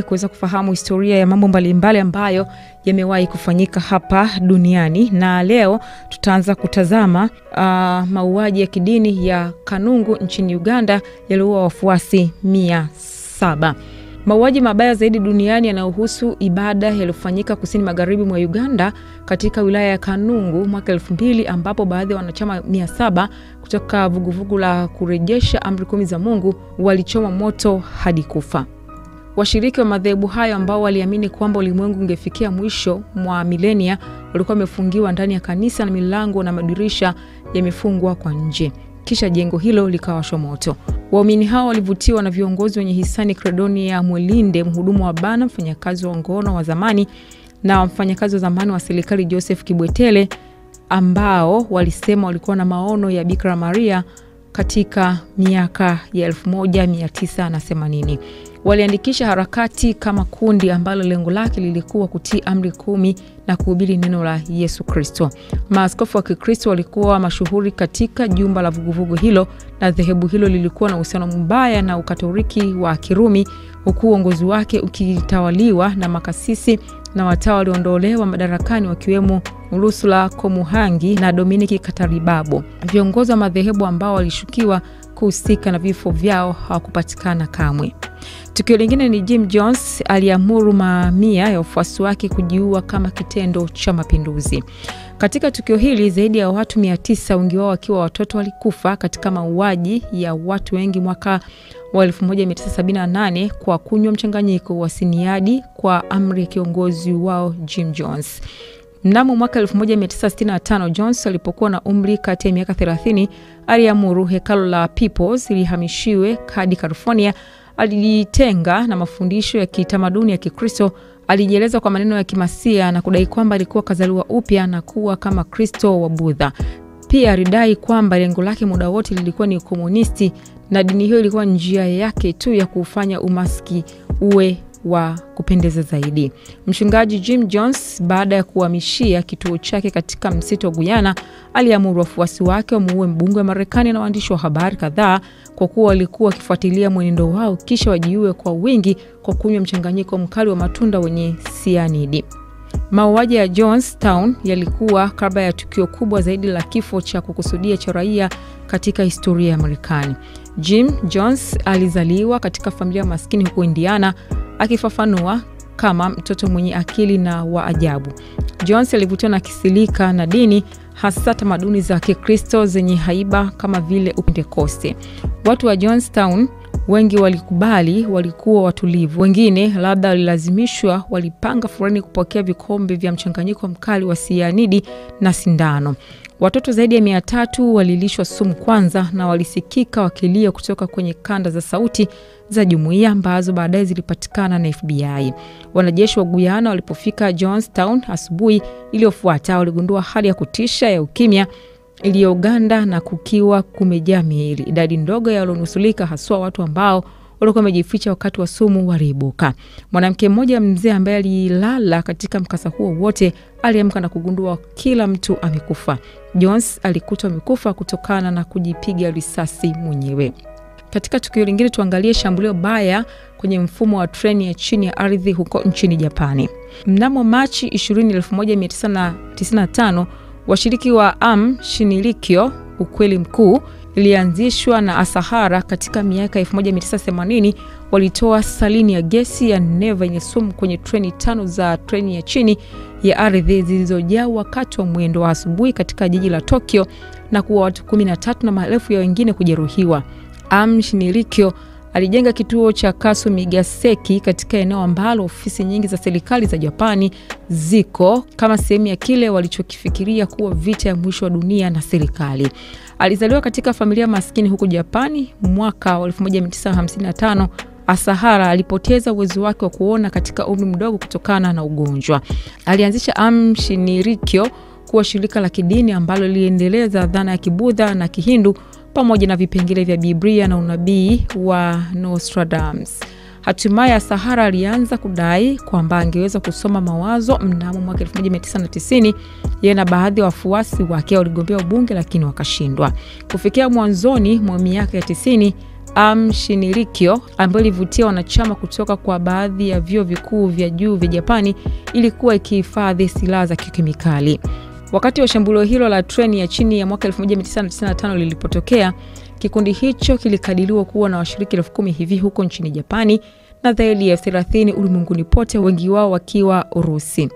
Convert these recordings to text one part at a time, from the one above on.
kuweza kufahamu historia ya mambo mbalimbali ambayo yamewahi kufanyika hapa duniani, na leo tutaanza kutazama mauaji ya kidini ya Kanungu nchini Uganda yaliyoua wafuasi 700. Mauaji mabaya zaidi duniani yanayohusu ibada yaliyofanyika kusini magharibi mwa Uganda katika wilaya ya Kanungu mwaka 2000, ambapo baadhi ya wanachama 700 kutoka vuguvugu la kurejesha amri 10 za Mungu walichoma moto hadi kufa. Washiriki wa madhehebu hayo ambao waliamini kwamba ulimwengu ungefikia mwisho mwa milenia walikuwa wamefungiwa ndani ya kanisa na milango na madirisha yamefungwa kwa nje. Kisha jengo hilo likawashwa moto. Waumini hao walivutiwa na viongozi wenye hisani Credonia Mwelinde, mhudumu wa Bana, mfanyakazi wa ngono wa zamani, na mfanyakazi wa zamani wa serikali Joseph Kibwetele, ambao walisema walikuwa na maono ya Bikira Maria katika miaka ya 1980. Waliandikisha harakati kama kundi ambalo lengo lake lilikuwa kutii amri 10 na kuhubiri neno la Yesu Kristo. Maaskofu wa Kikristo walikuwa mashuhuri katika jumba la vuguvugu hilo, na dhehebu hilo lilikuwa na uhusiano mbaya na Ukatoliki wa Kirumi, huku uongozi wake ukitawaliwa na makasisi na watawa waliondolewa madarakani, wakiwemo Ursula Komuhangi na Dominiki Kataribabo. Viongozi wa madhehebu ambao walishukiwa kuhusika na vifo vyao hawakupatikana kamwe. Tukio lingine ni Jim Jones aliamuru mamia ya wafuasi wake kujiua kama kitendo cha mapinduzi. Katika tukio hili zaidi ya watu 900, wengi wao wakiwa watoto, walikufa katika mauaji ya watu wengi mwaka wa 1978 kwa kunywa mchanganyiko wa siniadi kwa amri ya kiongozi wao Jim Jones. Mnamo mwaka 1965, Jones alipokuwa na umri kati ya miaka 30, aliamuru hekalu la Peoples lihamishiwe hadi California. Alijitenga na mafundisho ya kitamaduni ya Kikristo, alijieleza kwa maneno ya kimasia na kudai kwamba alikuwa kazaliwa upya na kuwa kama Kristo wa Buddha. Pia alidai kwamba lengo lake muda wote lilikuwa ni komunisti, na dini hiyo ilikuwa njia yake tu ya kufanya umaski uwe wa kupendeza zaidi. Mchungaji Jim Jones, baada ya kuhamishia kituo chake katika msitu wa Guyana, aliamuru wafuasi wake wamuue mbunge wa Marekani na waandishi wa habari kadhaa kwa kuwa walikuwa wakifuatilia mwenendo wao, kisha wajiue kwa wingi kwa kunywa mchanganyiko mkali wa matunda wenye cyanide. Mauaji ya Jonestown yalikuwa kabla ya tukio kubwa zaidi la kifo cha kukusudia cha raia katika historia ya Marekani. Jim Jones alizaliwa katika familia maskini huko Indiana, akifafanua kama mtoto mwenye akili na wa ajabu. Jones alivutiwa na kisilika na dini, hasa tamaduni za Kikristo zenye haiba kama vile Upentekoste. Watu wa Jonestown wengi walikubali, walikuwa watulivu. Wengine labda walilazimishwa, walipanga fulani kupokea vikombe vya mchanganyiko mkali wa cyanide na sindano. Watoto zaidi ya 300 walilishwa sumu kwanza, na walisikika wakilia kutoka kwenye kanda za sauti za jumuiya ambazo baadaye zilipatikana na FBI. Wanajeshi wa Guyana walipofika Jonestown asubuhi iliyofuata, waligundua hali ya kutisha ya ukimya iliyoganda na kukiwa kumejaa miili. Idadi ndogo ya walionusulika, haswa watu ambao walikuwa wamejificha wakati wa sumu, waliibuka. Mwanamke mmoja mzee ambaye alilala katika mkasa huo wote aliamka na kugundua kila mtu amekufa. Jones alikutwa amekufa kutokana na kujipiga risasi mwenyewe. Katika tukio lingine tuangalie shambulio baya kwenye mfumo wa treni ya chini ya ardhi huko nchini Japani. Mnamo Machi 20, 1995, washiriki wa Shinrikyo ukweli mkuu ilianzishwa na Asahara katika miaka 1980 walitoa salini ya gesi ya neva yenye sumu kwenye treni 5 za treni ya chini ya ardhi zilizojaa wakati wa mwendo wa asubuhi katika jiji la Tokyo na kuwa watu 13 na maelfu ya wengine kujeruhiwa. Shinrikyo alijenga kituo cha Kasumigaseki katika eneo ambalo ofisi nyingi za serikali za Japani ziko, kama sehemu ya kile walichokifikiria kuwa vita ya mwisho wa dunia na serikali. Alizaliwa katika familia maskini huko Japani. Mwaka wa 1955 Asahara alipoteza uwezo wake wa kuona katika umri mdogo kutokana na ugonjwa. Alianzisha Shinrikyo kuwa shirika la kidini ambalo liliendeleza dhana ya Kibudha na Kihindu pamoja na vipengele vya Biblia na unabii wa Nostradamus. Hatimaye Asahara alianza kudai kwamba angeweza kusoma mawazo. Mnamo mwaka 1990 yeye na baadhi ya wafuasi wake waligombea ubunge lakini wakashindwa. Kufikia mwanzoni mwa miaka ya 90, Shinrikyo, ambayo ilivutia wanachama kutoka kwa baadhi ya vyuo vikuu vya juu vya Japani, ilikuwa ikihifadhi silaha za kikemikali. Wakati wa shambulio hilo la treni ya chini ya mwaka 1995 lilipotokea, kikundi hicho kilikadiriwa kuwa na washiriki 10,000 hivi huko nchini Japani na zaidi ya 30 ulimwenguni pote, wengi wao wakiwa Urusi.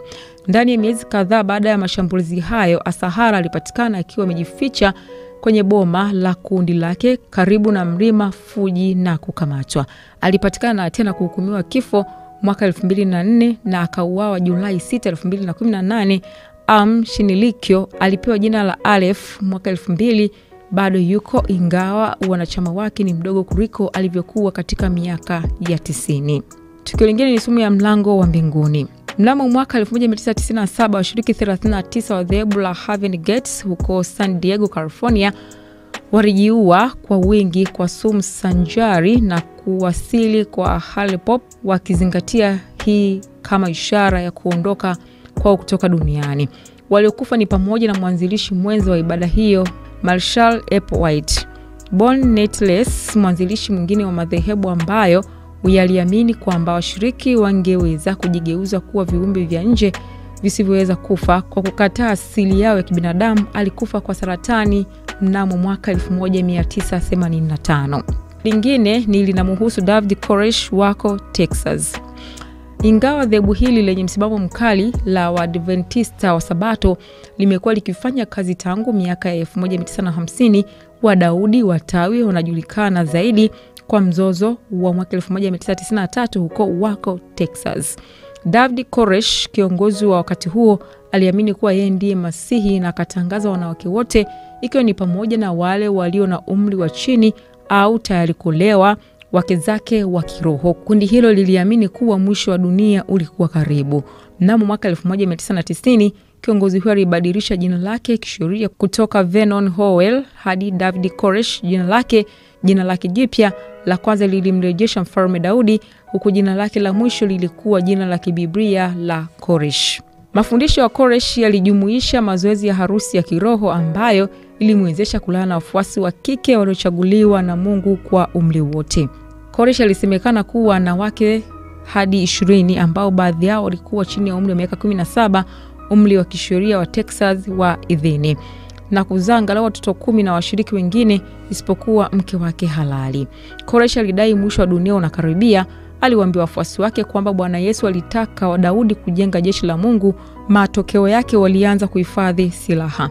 Ndani ya miezi kadhaa baada ya mashambulizi hayo, Asahara alipatikana akiwa amejificha kwenye boma la kundi lake karibu na mlima Fuji na kukamatwa. Alipatikana tena kuhukumiwa kifo mwaka 2004 na akauawa Julai 6, 2018. Shinrikyo alipewa jina la Aleph mwaka 2000, bado yuko ingawa wanachama wake ni mdogo kuliko alivyokuwa katika miaka ya 90. Tukio lingine ni sumu ya mlango wa mbinguni. Mnamo mwaka 1997 washiriki 39 wa dhehebu la Heavenly Gates huko San Diego, California walijiua kwa wingi kwa sumu sanjari na kuwasili kwa Hale-Bopp, wakizingatia hii kama ishara ya kuondoka kwao kutoka duniani. Waliokufa ni pamoja na mwanzilishi mwenzi wa ibada hiyo, Marshall Applewhite. Bon Nettles, mwanzilishi mwingine wa madhehebu ambayo yaliamini kwamba washiriki wangeweza kujigeuza kuwa viumbe vya nje visivyoweza kufa kwa kukataa asili yao ya kibinadamu, alikufa kwa saratani mnamo mwaka 1985. Lingine ni linamhusu David Koresh wako Texas. Ingawa dhehebu hili lenye msimamo mkali la Waadventista wa Sabato limekuwa likifanya kazi tangu miaka ya 1950, Wadaudi wa tawi wanajulikana zaidi kwa mzozo wa mwaka 1993 huko Waco, Texas. David Koresh, kiongozi wa wakati huo, aliamini kuwa yeye ndiye Masihi na akatangaza wanawake wote, ikiwa ni pamoja na wale walio na umri wa chini au tayari kuolewa, wake zake wa kiroho. Kundi hilo liliamini kuwa mwisho wa dunia ulikuwa karibu. Mnamo mwaka 1990, kiongozi huyo alibadilisha jina lake kisheria kutoka Vernon Howell hadi David Koresh. Jina lake jipya la kwanza lilimrejesha Mfalme Daudi, huku jina lake la mwisho lilikuwa jina la kibiblia la Koresh. Mafundisho ya Koresh yalijumuisha mazoezi ya harusi ya kiroho ambayo ilimwezesha kulala na wafuasi wa kike waliochaguliwa na Mungu kwa umri wote. Koresh alisemekana kuwa na wake hadi 20 ambao baadhi yao walikuwa chini ya umri wa miaka 17, umri wa kisheria wa Texas wa idhini, na kuzaa angalau watoto 10 na washiriki wengine isipokuwa mke wake halali. Koresh alidai mwisho wa dunia unakaribia. Aliwaambia wafuasi wake kwamba Bwana Yesu alitaka wa Daudi kujenga jeshi la Mungu. Matokeo yake walianza kuhifadhi silaha.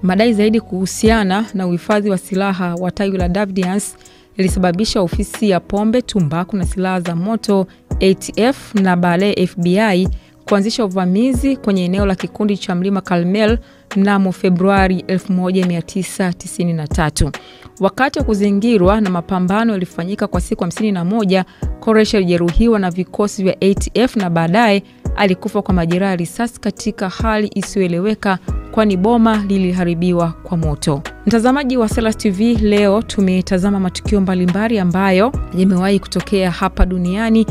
Madai zaidi kuhusiana na uhifadhi wa silaha wa tawi la Davidians ilisababisha ofisi ya pombe, tumbaku na silaha za moto ATF na baadaye FBI kuanzisha uvamizi kwenye eneo la kikundi cha Mlima Carmel mnamo Februari 1993. Wakati wa kuzingirwa na mapambano yalifanyika kwa siku 51, Koresh alijeruhiwa na vikosi vya ATF na baadaye alikufa kwa majeraha ya risasi katika hali isiyoeleweka, kwani boma liliharibiwa kwa moto. Mtazamaji wa Sellers TV, leo tumetazama matukio mbalimbali ambayo yamewahi kutokea hapa duniani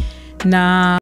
na